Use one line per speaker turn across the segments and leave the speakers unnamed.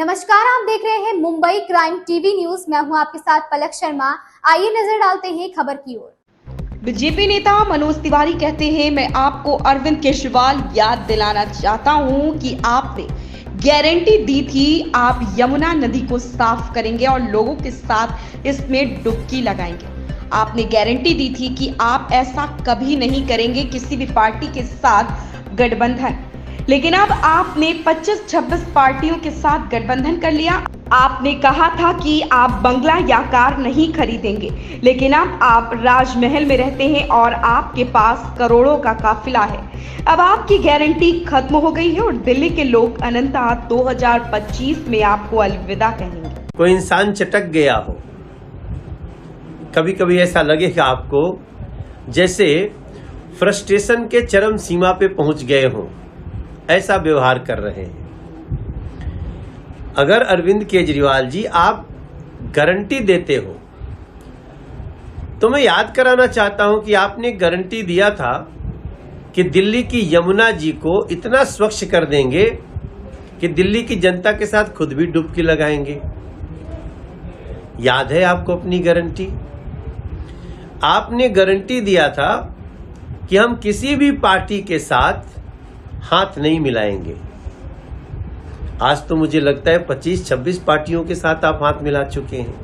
नमस्कार, आप देख रहे हैं मुंबई क्राइम टीवी न्यूज। मैं हूं आपके साथ पलक शर्मा। आइए नजर डालते हैं खबर की ओर।
बीजेपी नेता मनोज तिवारी कहते हैं, मैं आपको अरविंद केजरीवाल याद दिलाना चाहता हूं कि आपने गारंटी दी थी आप यमुना नदी को साफ करेंगे और लोगों के साथ इसमें डुबकी लगाएंगे। आपने गारंटी दी थी कि आप ऐसा कभी नहीं करेंगे किसी भी पार्टी के साथ गठबंधन, लेकिन अब आपने 25-26 पार्टियों के साथ गठबंधन कर लिया। आपने कहा था कि आप बंगला या कार नहीं खरीदेंगे, लेकिन अब आप राजमहल में रहते हैं और आपके पास करोड़ों का काफिला है। अब आपकी गारंटी खत्म हो गई है और दिल्ली के लोग अनंतः 2025 में आपको अलविदा कहेंगे।
कोई इंसान चटक गया हो, कभी कभी ऐसा लगेगा आपको जैसे फ्रस्ट्रेशन के चरम सीमा पे पहुंच गए हों, ऐसा व्यवहार कर रहे हैं। अगर अरविंद केजरीवाल जी आप गारंटी देते हो तो मैं याद कराना चाहता हूं कि आपने गारंटी दिया था कि दिल्ली की यमुना जी को इतना स्वच्छ कर देंगे कि दिल्ली की जनता के साथ खुद भी डुबकी लगाएंगे। याद है आपको अपनी गारंटी? आपने गारंटी दिया था कि हम किसी भी पार्टी के साथ हाथ नहीं मिलाएंगे। आज तो मुझे लगता है 25-26 पार्टियों के साथ आप हाथ मिला चुके हैं।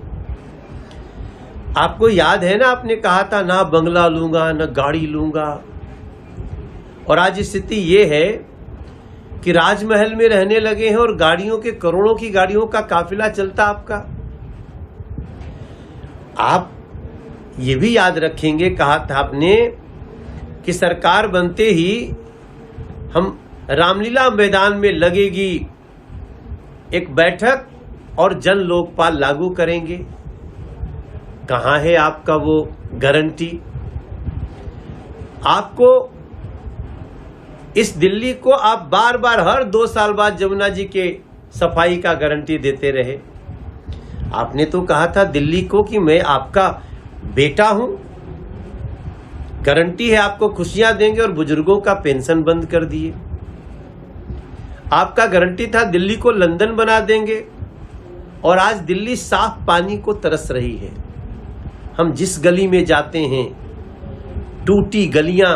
आपको याद है ना, आपने कहा था ना बंगला लूंगा ना गाड़ी लूंगा, और आज स्थिति ये है कि राजमहल में रहने लगे हैं और गाड़ियों के करोड़ों की गाड़ियों का काफिला चलता आपका। आप ये भी याद रखेंगे, कहा था आपने कि सरकार बनते ही हम रामलीला मैदान में लगेगी एक बैठक और जन लोकपाल लागू करेंगे। कहां है आपका वो गारंटी? आपको इस दिल्ली को आप बार बार हर 2 साल बाद जमुना जी के सफाई का गारंटी देते रहे। आपने तो कहा था दिल्ली को कि मैं आपका बेटा हूं, गारंटी है आपको खुशियां देंगे, और बुजुर्गों का पेंशन बंद कर दिए। आपका गारंटी था दिल्ली को लंदन बना देंगे, और आज दिल्ली साफ पानी को तरस रही है। हम जिस गली में जाते हैं, टूटी गलियां,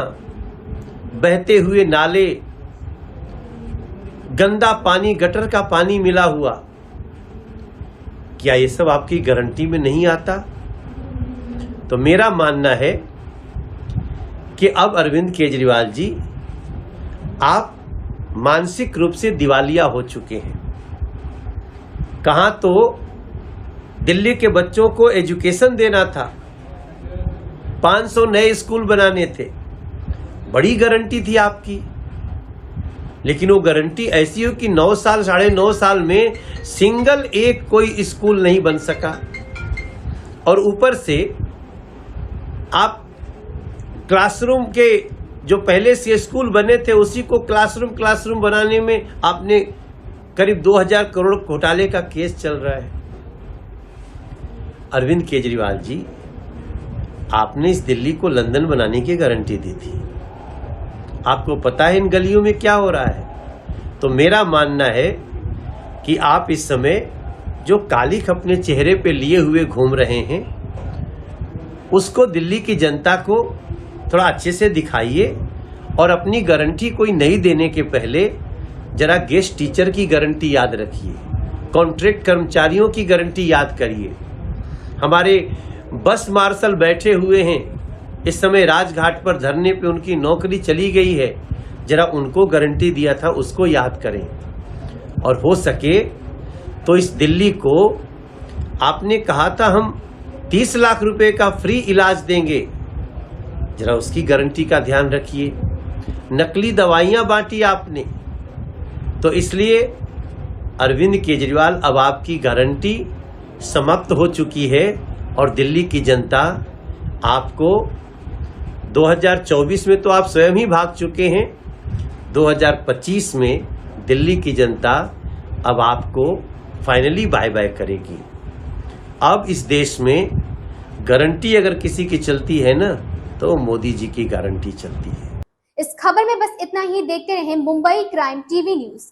बहते हुए नाले, गंदा पानी, गटर का पानी मिला हुआ, क्या ये सब आपकी गारंटी में नहीं आता? तो मेरा मानना है कि अब अरविंद केजरीवाल जी आप मानसिक रूप से दिवालिया हो चुके हैं। कहां तो दिल्ली के बच्चों को एजुकेशन देना था, 500 नए स्कूल बनाने थे, बड़ी गारंटी थी आपकी, लेकिन वो गारंटी ऐसी हो कि 9 साल 9.5 साल में सिंगल एक कोई स्कूल नहीं बन सका, और ऊपर से आप क्लासरूम के जो पहले से स्कूल बने थे उसी को क्लासरूम बनाने में आपने करीब 2000 करोड़ घोटाले का केस चल रहा है। अरविंद केजरीवाल जी, आपने इस दिल्ली को लंदन बनाने की गारंटी दी थी। आपको पता है इन गलियों में क्या हो रहा है? तो मेरा मानना है कि आप इस समय जो कालिख अपने चेहरे पे लिए हुए घूम रहे हैं, उसको दिल्ली की जनता को थोड़ा अच्छे से दिखाइए, और अपनी गारंटी कोई नई देने के पहले जरा गेस्ट टीचर की गारंटी याद रखिए, कॉन्ट्रैक्ट कर्मचारियों की गारंटी याद करिए। हमारे बस मार्शल बैठे हुए हैं इस समय राजघाट पर धरने पे, उनकी नौकरी चली गई है, जरा उनको गारंटी दिया था उसको याद करें। और हो सके तो इस दिल्ली को आपने कहा था हम 30 लाख रुपए का फ्री इलाज देंगे, जरा उसकी गारंटी का ध्यान रखिए। नकली दवाइयां बांटी आपने, तो इसलिए अरविंद केजरीवाल अब आपकी गारंटी समाप्त हो चुकी है, और दिल्ली की जनता आपको 2024 में तो आप स्वयं ही भाग चुके हैं, 2025 में दिल्ली की जनता अब आपको फाइनली बाय बाय करेगी। अब इस देश में गारंटी अगर किसी की चलती है ना, तो मोदी जी की गारंटी चलती है।
इस खबर में बस इतना ही। देखते रहें मुंबई क्राइम टीवी न्यूज।